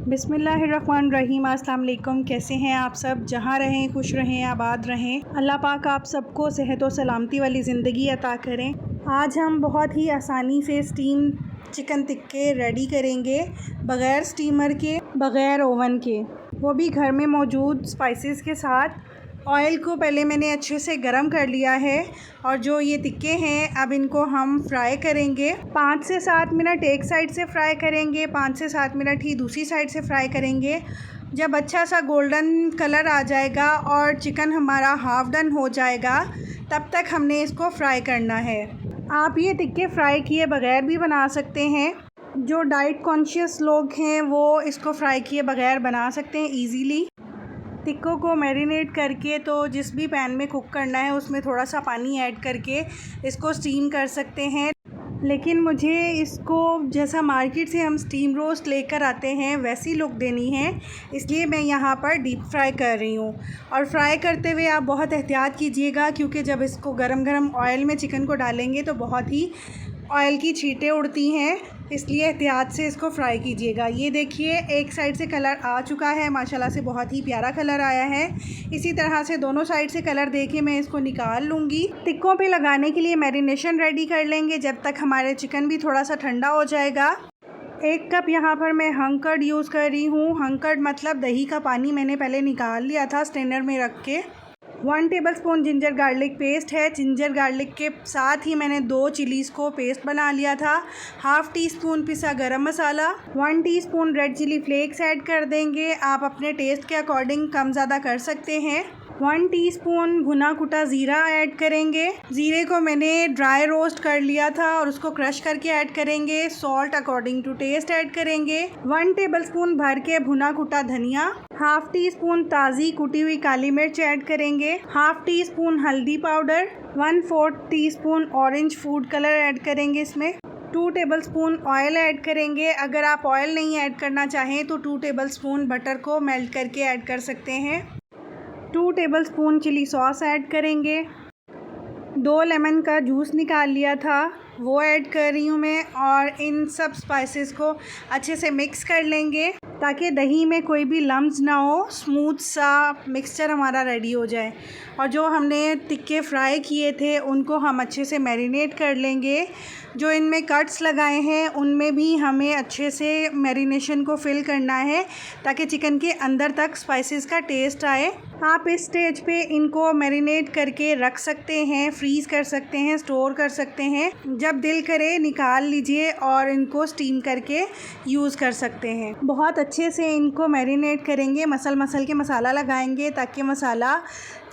बिस्मिल्लाहिर्रहमानिर्रहीम। अस्सलाम वालेकुम। कैसे हैं आप सब? जहाँ रहें खुश रहें, आबाद रहें। अल्लाह पाक आप सबको सेहत व सलामती वाली ज़िंदगी अता करें। आज हम बहुत ही आसानी से स्टीम चिकन टिक्के रेडी करेंगे, बग़ैर स्टीमर के, बग़ैर ओवन के, वो भी घर में मौजूद स्पाइसेस के साथ। ऑयल को पहले मैंने अच्छे से गरम कर लिया है और जो ये टिक्के हैं अब इनको हम फ्राई करेंगे। 5 से 7 मिनट एक साइड से फ्राई करेंगे, 5 से 7 मिनट ही दूसरी साइड से फ्राई करेंगे। जब अच्छा सा गोल्डन कलर आ जाएगा और चिकन हमारा हाफ़ डन हो जाएगा, तब तक हमने इसको फ्राई करना है। आप ये टिक्के फ्राई किए बग़ैर भी बना सकते हैं। जो डाइट कॉन्शियस लोग हैं वो इसको फ्राई किए बग़ैर बना सकते हैं ईज़िली। टिक्कों को मैरिनेट करके तो जिस भी पैन में कुक करना है उसमें थोड़ा सा पानी ऐड करके इसको स्टीम कर सकते हैं, लेकिन मुझे इसको जैसा मार्केट से हम स्टीम रोस्ट लेकर आते हैं वैसी लुक देनी है, इसलिए मैं यहाँ पर डीप फ्राई कर रही हूँ। और फ्राई करते हुए आप बहुत एहतियात कीजिएगा, क्योंकि जब इसको गरम गरम ऑयल में चिकन को डालेंगे तो बहुत ही ऑयल की छींटें उड़ती हैं, इसलिए एहतियात से इसको फ्राई कीजिएगा। ये देखिए एक साइड से कलर आ चुका है, माशाल्लाह से बहुत ही प्यारा कलर आया है। इसी तरह से दोनों साइड से कलर देके मैं इसको निकाल लूँगी। टिक्कों पे लगाने के लिए मैरिनेशन रेडी कर लेंगे जब तक हमारे चिकन भी थोड़ा सा ठंडा हो जाएगा। 1 कप यहाँ पर मैं हंग कर्ड यूज़ कर रही हूँ। हंग कर्ड मतलब दही का पानी मैंने पहले निकाल लिया था स्ट्रेनर में रख के। 1 टेबलस्पून जिंजर गार्लिक पेस्ट है। जिंजर गार्लिक के साथ ही मैंने 2 चिलीज़ को पेस्ट बना लिया था। हाफ़ टी स्पून पिसा गरम मसाला, 1 teaspoon red chilli flakes add कर देंगे। आप अपने टेस्ट के अकॉर्डिंग कम ज़्यादा कर सकते हैं। 1 टीस्पून भुना कुटा ज़ीरा ऐड करेंगे। ज़ीरे को मैंने ड्राई रोस्ट कर लिया था और उसको क्रश करके ऐड करेंगे। Salt according to taste add करेंगे। 1 टेबलस्पून भर के भुना कुटा धनिया, हाफ़ टी स्पून ताज़ी कुटी हुई काली मिर्च ऐड करेंगे। हाफ़ टी स्पून हल्दी powder, 1/4 teaspoon orange food colour add करेंगे। इसमें 2 टेबलस्पून ऑयल ऐड करेंगे। अगर आप ऑयल नहीं ऐड करना चाहें तो 2 टेबलस्पून बटर को मेल्ट करके ऐड कर सकते हैं। 2 टेबलस्पून चिली सॉस ऐड करेंगे। 2 लेमन का जूस निकाल लिया था वो ऐड कर रही हूँ मैं, और इन सब स्पाइसेस को अच्छे से मिक्स कर लेंगे ताकि दही में कोई भी लम्स ना हो, स्मूथ सा मिक्सचर हमारा रेडी हो जाए। और जो हमने टिक्के फ्राई किए थे उनको हम अच्छे से मैरिनेट कर लेंगे। जो इनमें कट्स लगाए हैं उनमें भी हमें अच्छे से मैरिनेशन को फिल करना है ताकि चिकन के अंदर तक स्पाइसेस का टेस्ट आए। आप इस स्टेज पे इनको मैरिनेट करके रख सकते हैं, फ्रीज़ कर सकते हैं, स्टोर कर सकते हैं। जब दिल करे निकाल लीजिए और इनको स्टीम करके यूज़ कर सकते हैं। बहुत अच्छे से इनको मैरिनेट करेंगे, मसल के मसाला लगाएंगे ताकि मसाला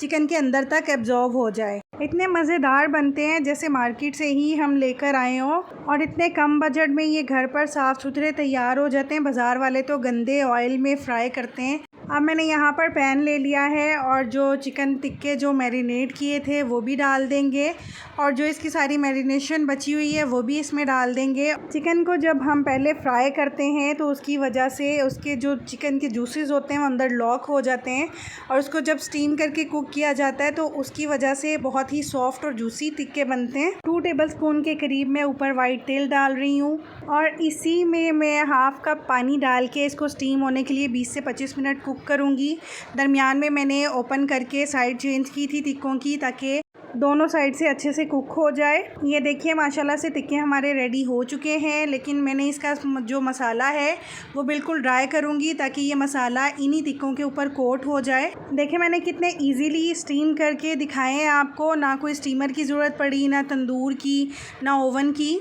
चिकन के अंदर तक एब्जॉर्ब हो जाए। इतने मज़ेदार बनते हैं जैसे मार्केट से ही हम लेकर आए हों, और इतने कम बजट में ये घर पर साफ़ सुथरे तैयार हो जाते हैं। बाज़ार वाले तो गंदे ऑयल में फ्राई करते हैं। अब मैंने यहाँ पर पैन ले लिया है और जो चिकन टिक्के जो मैरिनेट किए थे वो भी डाल देंगे, और जो इसकी सारी मैरिनेशन बची हुई है वो भी इसमें डाल देंगे। चिकन को जब हम पहले फ्राई करते हैं तो उसकी वजह से उसके जो चिकन के जूसेस होते हैं वो अंदर लॉक हो जाते हैं, और उसको जब स्टीम करके कुक किया जाता है तो उसकी वजह से बहुत ही सॉफ्ट और जूसी टिक्के बनते हैं। 2 टेबलस्पून के करीब मैं ऊपर वाइट तेल डाल रही हूँ, और इसी में मैं हाफ़ कप पानी डाल के इसको स्टीम होने के लिए 20 से 25 मिनट कुक करूँगी। दरमियान में मैंने ओपन करके साइड चेंज की थी टिक्कों की ताकि दोनों साइड से अच्छे से कुक हो जाए। ये देखिए माशाल्लाह से टिक्के हमारे रेडी हो चुके हैं, लेकिन मैंने इसका जो मसाला है वो बिल्कुल ड्राई करूँगी ताकि ये मसाला इन्हीं टिक्कों के ऊपर कोट हो जाए। देखिए मैंने कितने इजीली स्टीम करके दिखाए हैं आपको, ना कोई स्टीमर की ज़रूरत पड़ी, ना तंदूर की, ना ओवन की।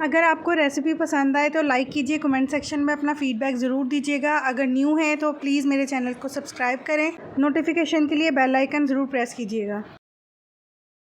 अगर आपको रेसिपी पसंद आए तो लाइक कीजिए, कमेंट सेक्शन में अपना फ़ीडबैक ज़रूर दीजिएगा। अगर न्यू है तो प्लीज़ मेरे चैनल को सब्सक्राइब करें। नोटिफिकेशन के लिए बेल आइकन ज़रूर प्रेस कीजिएगा।